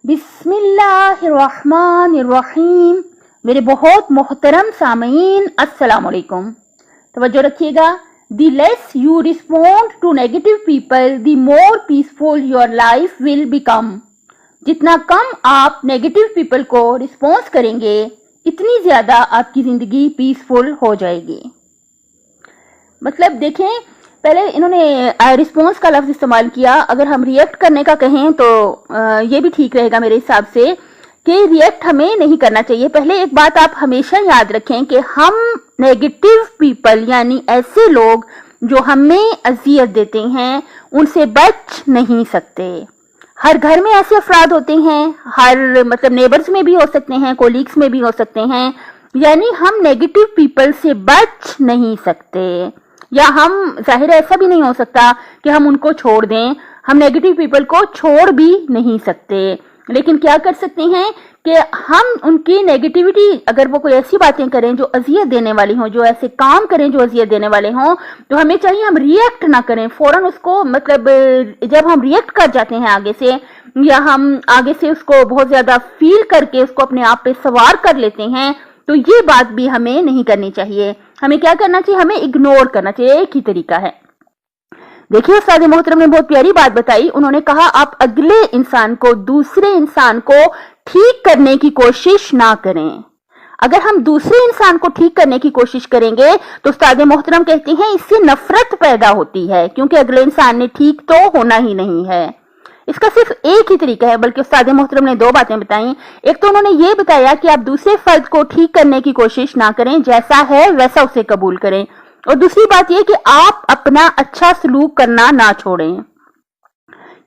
बिस्मिल्लाहिर्रहमानिर्रहीम। मेरे बहुत मोहतरम सामीन, अस्सलाम वालेकुम। तवज्जो रखिएगा। The less you respond to negative people, the more peaceful your life will become. जितना कम आप नेगेटिव पीपल को रिस्पॉन्स करेंगे, इतनी ज्यादा आपकी जिंदगी पीसफुल हो जाएगी। मतलब देखें, पहले इन्होंने रिस्पॉन्स का लफ्ज इस्तेमाल किया। अगर हम रिएक्ट करने का कहें तो ये भी ठीक रहेगा मेरे हिसाब से कि रिएक्ट हमें नहीं करना चाहिए। पहले एक बात आप हमेशा याद रखें कि हम नेगेटिव पीपल यानी ऐसे लोग जो हमें अजियत देते हैं उनसे बच नहीं सकते। हर घर में ऐसे अफराद होते हैं, हर मतलब नेबर्स में भी हो सकते हैं, कोलीग्स में भी हो सकते हैं, यानी हम नेगेटिव पीपल से बच नहीं सकते। या हम जाहिर ऐसा भी नहीं हो सकता कि हम उनको छोड़ दें, हम नेगेटिव पीपल को छोड़ भी नहीं सकते। लेकिन क्या कर सकते हैं कि हम उनकी नेगेटिविटी, अगर वो कोई ऐसी बातें करें जो अजियत देने वाली हों, जो ऐसे काम करें जो अजियत देने वाले हों, तो हमें चाहिए हम रिएक्ट ना करें फौरन उसको। मतलब जब हम रिएक्ट कर जाते हैं आगे से, या हम आगे से उसको बहुत ज्यादा फील करके उसको अपने आप पे सवार कर लेते हैं, तो ये बात भी हमें नहीं करनी चाहिए। हमें क्या करना चाहिए? हमें इग्नोर करना चाहिए। एक ही तरीका है। देखिए, उस्ताद मोहतरम ने बहुत प्यारी बात बताई। उन्होंने कहा आप अगले इंसान को, दूसरे इंसान को ठीक करने की कोशिश ना करें। अगर हम दूसरे इंसान को ठीक करने की कोशिश करेंगे तो उस्ताद मोहतरम कहते हैं इससे नफरत पैदा होती है, क्योंकि अगले इंसान ने ठीक तो होना ही नहीं है। इसका सिर्फ एक ही तरीका है, बल्कि उस्ताद मोहतरम ने दो बातें बताई। एक तो उन्होंने ये बताया कि आप दूसरे फर्द को ठीक करने की कोशिश ना करें, जैसा है वैसा उसे कबूल करें। और दूसरी बात ये कि आप अपना अच्छा सलूक करना ना छोड़ें। ये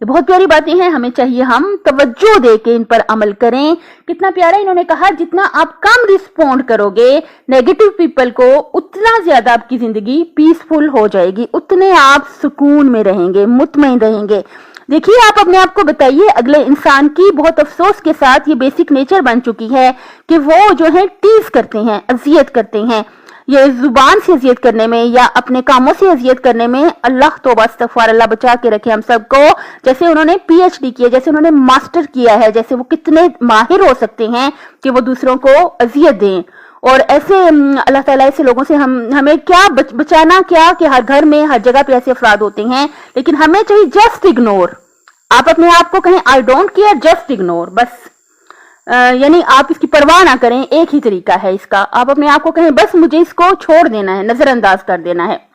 बहुत प्यारी बातें हैं, हमें चाहिए हम तवज्जो दे के इन पर अमल करें। कितना प्यारा इन्होंने कहा, जितना आप कम रिस्पॉन्ड करोगे नेगेटिव पीपल को, उतना ज्यादा आपकी जिंदगी पीसफुल हो जाएगी, उतने आप सुकून में रहेंगे, मुतमईन रहेंगे। देखिए, आप अपने आप को बताइए, अगले इंसान की बहुत अफसोस के साथ ये बेसिक नेचर बन चुकी है कि वो जो है टीज करते हैं, अजियत करते हैं। ये जुबान से अजियत करने में या अपने कामों से अजियत करने में, अल्लाह तौबा इस्तगफार, अल्लाह बचा के रखे हम सबको। जैसे उन्होंने पीएचडी किया, जैसे उन्होंने मास्टर किया है, जैसे वो कितने माहिर हो सकते हैं कि वो दूसरों को अजियत दें। और ऐसे अल्लाह ताला ऐसे लोगों से हमें क्या बचाना, क्या कि हर घर में हर जगह पे ऐसे अफराद होते हैं। लेकिन हमें चाहिए जस्ट इग्नोर। आप अपने आप को कहें I don't care, just ignore, बस। यानी आप इसकी परवाह ना करें। एक ही तरीका है इसका। आप अपने आप को कहें बस मुझे इसको छोड़ देना है, नजरअंदाज कर देना है।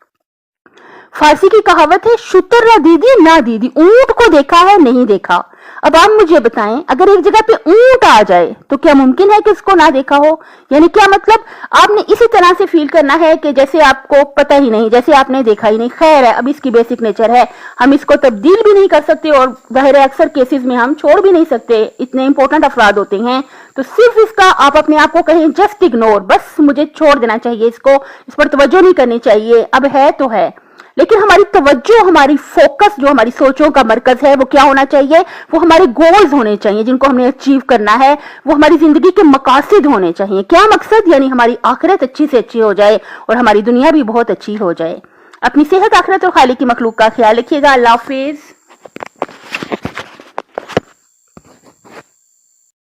फारसी की कहावत है, शुतर ना दीदी ना दीदी, ऊंट को देखा है नहीं देखा। अब आप मुझे बताएं, अगर एक जगह पे ऊंट आ जाए तो क्या मुमकिन है कि उसको ना देखा हो? यानी क्या मतलब, आपने इसी तरह से फील करना है कि जैसे आपको पता ही नहीं, जैसे आपने देखा ही नहीं। खैर है, अब इसकी बेसिक नेचर है, हम इसको तब्दील भी नहीं कर सकते और जाहिर है अक्सर केसेस में हम छोड़ भी नहीं सकते, इतने इंपॉर्टेंट अफराद होते हैं। तो सिर्फ इसका आप अपने आप को कहें जस्ट इग्नोर, बस मुझे छोड़ देना चाहिए इसको, इस पर तवज्जो नहीं करनी चाहिए। अब है तो है, लेकिन हमारी तवज्जो, हमारी फोकस, जो हमारी सोचों का मरकज है, वो क्या होना चाहिए? वो हमारे गोल्स होने चाहिए जिनको हमने अचीव करना है। वो हमारी जिंदगी के मकासद होने चाहिए। क्या मकसद? यानी हमारी आखिरत अच्छी से अच्छी हो जाए और हमारी दुनिया भी बहुत अच्छी हो जाए। अपनी सेहत, आखिरत और खालिक की मखलूक का ख्याल रखिएगा। अल्लाह हाफिज।